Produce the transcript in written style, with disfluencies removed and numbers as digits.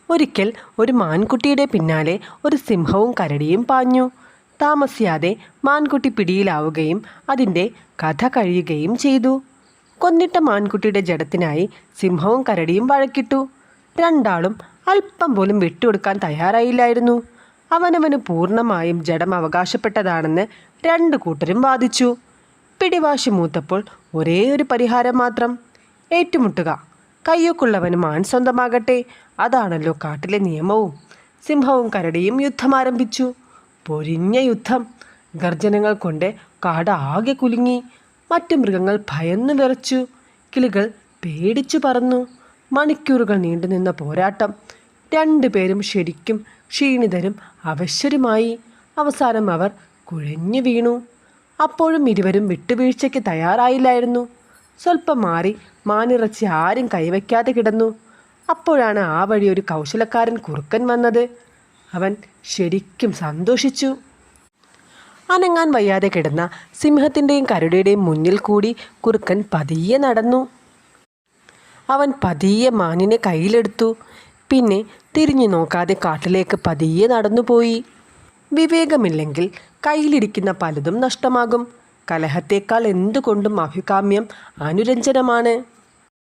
ഒരിക്കൽ ഒരു മാൻകുട്ടിയുടെ പിന്നാലെ ഒരു സിംഹവും കരടിയും പാഞ്ഞു. താമസിയാതെ മാൻകുട്ടി പിടിയിലാവുകയും അതിൻ്റെ കഥ കഴിയുകയും ചെയ്തു. കൊന്നിട്ട മാൻകുട്ടിയുടെ ജഡത്തിനായി സിംഹവും കരടിയും വഴക്കിട്ടു. രണ്ടാളും അല്പം പോലും വിട്ടുകൊടുക്കാൻ തയ്യാറായില്ലായിരുന്നു. അവനവന് പൂർണ്ണമായും ജഡം അവകാശപ്പെട്ടതാണെന്ന് രണ്ടു കൂട്ടരും വാദിച്ചു. പിടിവാശി മൂത്തപ്പോൾ ഒരേ ഒരു പരിഹാരം മാത്രം: ഏറ്റുമുട്ടുക. കയ്യൊക്കുള്ളവന് മാൻ സ്വന്തമാകട്ടെ, അതാണല്ലോ കാട്ടിലെ നിയമവും. സിംഹവും കരടിയും യുദ്ധം ആരംഭിച്ചു. പൊരിഞ്ഞ യുദ്ധം. ഗർജനങ്ങൾ കൊണ്ട് കാട് ആകെ കുലുങ്ങി. മറ്റു മൃഗങ്ങൾ ഭയന്നു വിറച്ചു. കിളികൾ പേടിച്ചു പറന്നു. മണിക്കൂറുകൾ നീണ്ടുനിന്ന പോരാട്ടം. രണ്ടുപേരും ശരിക്കും ക്ഷീണിതരും അവശ്യരുമായി. അവസാനം അവർ കുഴഞ്ഞു വീണു. അപ്പോഴും ഇരുവരും വിട്ടുവീഴ്ചയ്ക്ക് തയ്യാറായില്ലായിരുന്നു. സ്വല്പം മാറി മാനിറച്ചി ആരും കൈവയ്ക്കാതെ കിടന്നു. അപ്പോഴാണ് ആ വഴി ഒരു കൗശലക്കാരൻ കുറുക്കൻ വന്നത്. അവൻ ശരിക്കും സന്തോഷിച്ചു. അനങ്ങാൻ വയ്യാതെ കിടന്ന സിംഹത്തിൻ്റെയും കരടിയുടെയും മുന്നിൽ കൂടി കുറുക്കൻ പതിയെ നടന്നു. അവൻ പതിയെ മാനിനെ കയ്യിലെടുത്തു. പിന്നെ തിരിഞ്ഞു നോക്കാതെ കാട്ടിലേക്ക് പതിയെ നടന്നുപോയി. വിവേകമില്ലെങ്കിൽ കയ്യിലിരിക്കുന്ന പലതും നഷ്ടമാകും. കലഹത്തേക്കാൾ എന്തുകൊണ്ടും അഭികാമ്യം അനുരഞ്ജനമാണ്.